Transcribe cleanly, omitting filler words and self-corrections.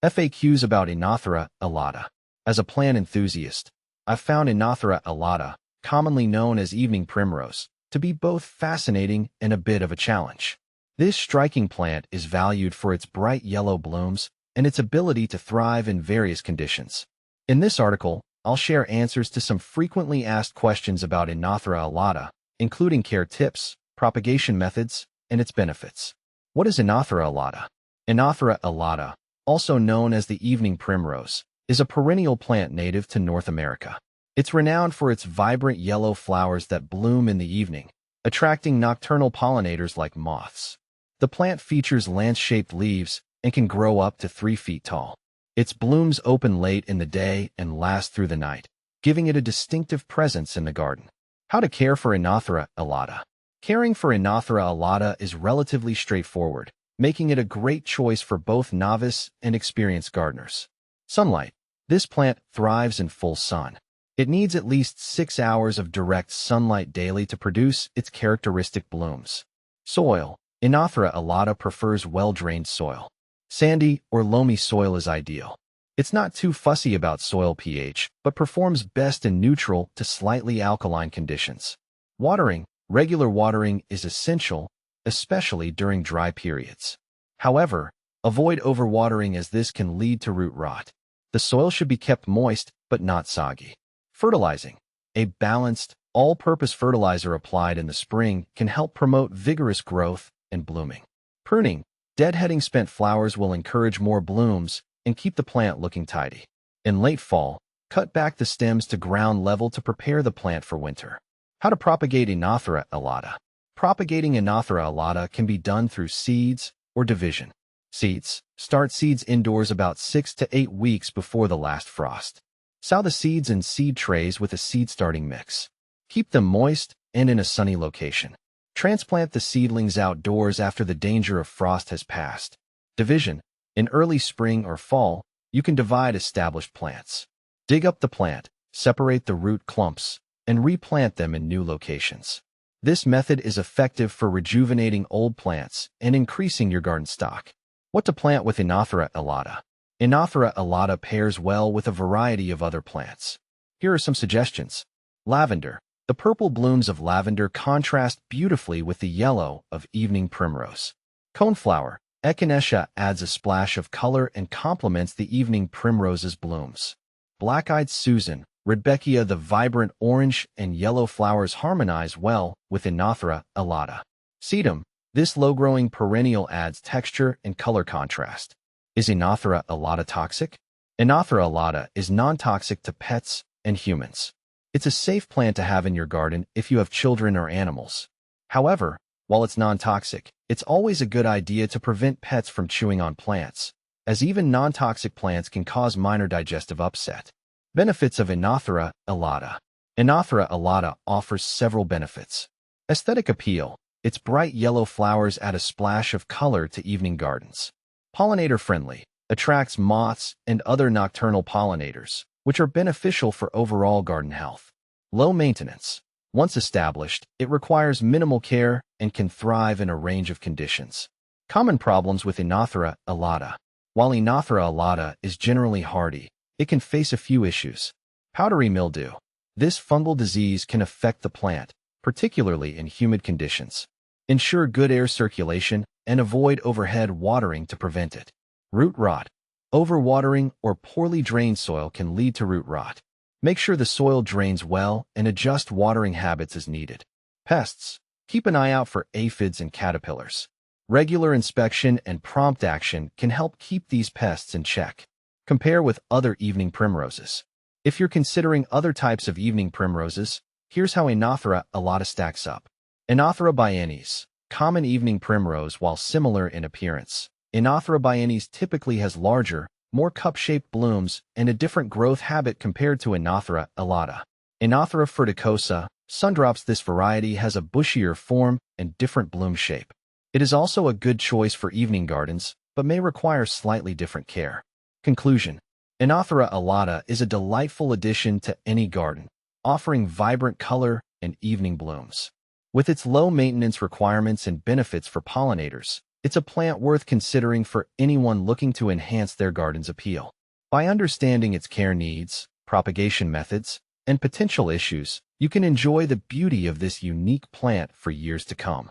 FAQs about Oenothera elata. As a plant enthusiast, I've found Oenothera elata, commonly known as evening primrose, to be both fascinating and a bit of a challenge. This striking plant is valued for its bright yellow blooms and its ability to thrive in various conditions. In this article, I'll share answers to some frequently asked questions about Oenothera elata, including care tips, propagation methods, and its benefits. What is Oenothera elata? Oenothera elata, also known as the evening primrose, is a perennial plant native to North America. It's renowned for its vibrant yellow flowers that bloom in the evening, attracting nocturnal pollinators like moths. The plant features lance-shaped leaves and can grow up to 3 feet tall. Its blooms open late in the day and last through the night, giving it a distinctive presence in the garden. How to care for Oenothera elata. Caring for Oenothera elata is relatively straightforward, making it a great choice for both novice and experienced gardeners. Sunlight. This plant thrives in full sun. It needs at least 6 hours of direct sunlight daily to produce its characteristic blooms. Soil. Oenothera elata prefers well-drained soil. Sandy or loamy soil is ideal. It's not too fussy about soil pH, but performs best in neutral to slightly alkaline conditions. Watering. Regular watering is essential, especially during dry periods. However, avoid overwatering as this can lead to root rot. The soil should be kept moist, but not soggy. Fertilizing. A balanced, all-purpose fertilizer applied in the spring can help promote vigorous growth and blooming. Pruning. Deadheading spent flowers will encourage more blooms and keep the plant looking tidy. In late fall, cut back the stems to ground level to prepare the plant for winter. How to propagate Oenothera elata. Propagating Oenothera elata can be done through seeds or division. Seeds. Start seeds indoors about 6 to 8 weeks before the last frost. Sow the seeds in seed trays with a seed starting mix. Keep them moist and in a sunny location. Transplant the seedlings outdoors after the danger of frost has passed. Division. In early spring or fall, you can divide established plants. Dig up the plant, separate the root clumps, and replant them in new locations. This method is effective for rejuvenating old plants and increasing your garden stock. What to plant with Oenothera elata. Oenothera elata pairs well with a variety of other plants. Here are some suggestions. Lavender. The purple blooms of lavender contrast beautifully with the yellow of evening primrose. Coneflower. Echinacea adds a splash of color and complements the evening primrose's blooms. Black-eyed Susan. Rudbeckia. The vibrant orange and yellow flowers harmonize well with Oenothera elata. Sedum. This low-growing perennial adds texture and color contrast. Is Oenothera elata toxic? Oenothera elata is non-toxic to pets and humans. It's a safe plant to have in your garden if you have children or animals. However, while it's non-toxic, it's always a good idea to prevent pets from chewing on plants, as even non-toxic plants can cause minor digestive upset. Benefits of Oenothera elata. Oenothera elata offers several benefits. Aesthetic appeal. Its bright yellow flowers add a splash of color to evening gardens. Pollinator-friendly. Attracts moths and other nocturnal pollinators, which are beneficial for overall garden health. Low maintenance. Once established, it requires minimal care and can thrive in a range of conditions. Common problems with Oenothera elata. While Oenothera elata is generally hardy, it can face a few issues. Powdery mildew. This fungal disease can affect the plant, particularly in humid conditions. Ensure good air circulation and avoid overhead watering to prevent it. Root rot. Overwatering or poorly drained soil can lead to root rot. Make sure the soil drains well and adjust watering habits as needed. Pests. Keep an eye out for aphids and caterpillars. Regular inspection and prompt action can help keep these pests in check. Compare with other evening primroses. If you're considering other types of evening primroses, here's how Oenothera elata stacks up. Oenothera biennis. Common evening primrose while similar in appearance. Oenothera biennis typically has larger, more cup-shaped blooms and a different growth habit compared to Oenothera elata. Oenothera fruticosa, sundrops. This variety has a bushier form and different bloom shape. It is also a good choice for evening gardens, but may require slightly different care. Conclusion. Oenothera elata is a delightful addition to any garden, offering vibrant color and evening blooms. With its low maintenance requirements and benefits for pollinators, It's a plant worth considering for anyone looking to enhance their garden's appeal. By understanding its care needs, propagation methods, and potential issues, you can enjoy the beauty of this unique plant for years to come.